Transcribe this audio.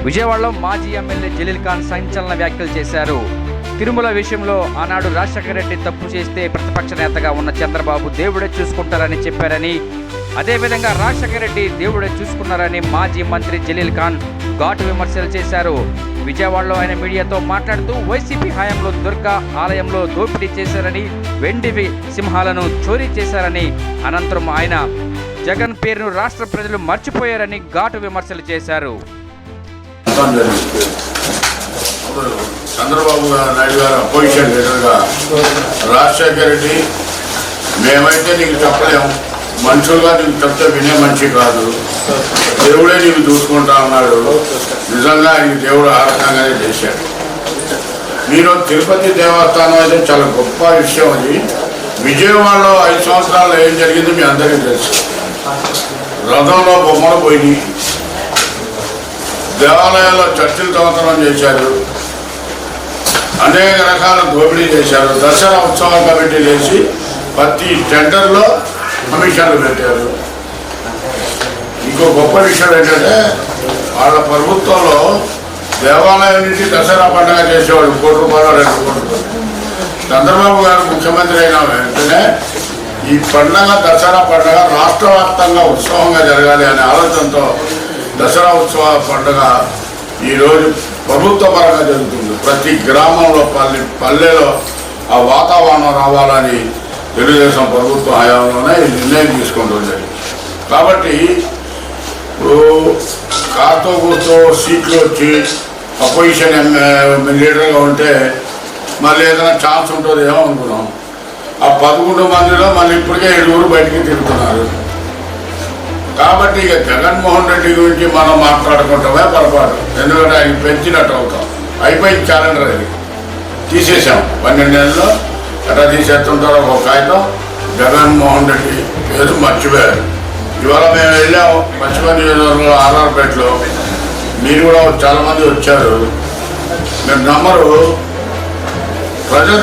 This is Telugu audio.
విజయవాడలో మాజీ ఎమ్మెల్యే జలీల్ ఖాన్ సంచలన వ్యాఖ్యలు చేశారు. తిరుమల విషయంలో ఆనాడు రాజశేఖర రెడ్డి తప్పు చేస్తే ప్రతిపక్ష నేతగా ఉన్న చంద్రబాబు దేవుడే చూసుకుంటారని చెప్పారని, అదేవిధంగా రాజశేఖర రెడ్డి దేవుడే చూసుకున్నారని మాజీ మంత్రి జలీల్ ఖాన్ ఘాటు విమర్శలు చేశారు. విజయవాడలో ఆయన మీడియాతో మాట్లాడుతూ వైసీపీ హయాంలో దుర్గా ఆలయంలో దోపిడీ చేశారని, వెండి సింహాలను చోరీ చేశారని, అనంతరం ఆయన జగన్ పేరును రాష్ట్ర ప్రజలు మర్చిపోయారని ఘాటు విమర్శలు చేశారు. చంద్రబాబు నాయుడు గారు అపోజిషన్ లీడర్గా రాజశేఖర రెడ్డి మేమైతే నీకు చెప్పలేము, మనుషులుగా నీకు చెప్తే వినే మనిషి కాదు, దేవుడే నీకు చూసుకుంటా ఉన్నాడు. నిజంగా ఆయన దేవుడు ఆ రకంగానే చేశాడు. మీరు తిరుపతి దేవస్థానం అయితే చాలా గొప్ప విషయం. అది విజయవాడలో 5 సంవత్సరాల్లో ఏం జరిగింది మీ అందరికీ తెలుసు. రథంలో బొమ్మలు పోయినాయి, దేవాలయాల్లో చర్చిలు దొంగతనం చేశారు, అనేక రకాల దోపిడీ చేశారు. దసరా ఉత్సవ కమిటీలు వేసి ప్రతి టెండర్లో కమిషన్లు పెట్టారు. ఇంకో గొప్ప విషయం ఏంటంటే వాళ్ళ ప్రభుత్వంలో దేవాలయం నుంచి దసరా పండుగ చేసేవాడు 1 కోటి రూపాయలు 2 కోట్లు. చంద్రబాబు గారు ముఖ్యమంత్రి అయిన వెంటనే ఈ పండుగ దసరా పండుగ రాష్ట్ర వ్యాప్తంగా ఉత్సవంగా జరగాలి అనే ఆలోచనతో దసరా ఉత్సవ పండుగ ఈరోజు ప్రభుత్వ పరంగా జరుగుతుంది. ప్రతి గ్రామంలో పల్లెలో ఆ వాతావరణం రావాలని తెలుగుదేశం ప్రభుత్వ హయాంలోనే ఈ నిర్ణయం తీసుకుంటుంది. కాబట్టి కాతో కూర్చో సీట్లు వచ్చి అపోజిషన్ లీడర్గా ఉంటే మళ్ళీ ఏదైనా ఛాన్స్ ఉంటుందేమో అనుకున్నాం. ఆ 11 మందిలో మళ్ళీ ఇప్పటికే 7 బయటికి తిరుగుతున్నారు. కాబట్టి ఇక జగన్మోహన్ రెడ్డి గురించి మనం మాట్లాడుకుంటామే పొరపాటు. ఎందుకంటే ఆయన పెంచినట్టు అవుతాం. అయిపోయింది క్యాలెండర్, అది తీసేసాం. 12 నెలల్లో ఎట్లా తీసేస్తుంటారో ఒక కాగితం. జగన్మోహన్ రెడ్డి పేరు మర్చిపోయారు. ఇవాళ మేము వెళ్ళాము పశ్చిమ నియోజకవర్గంలో ఆర్ఆర్పేటలో. మీరు కూడా చాలామంది వచ్చారు. మీరు నమ్మరు, ప్రజలు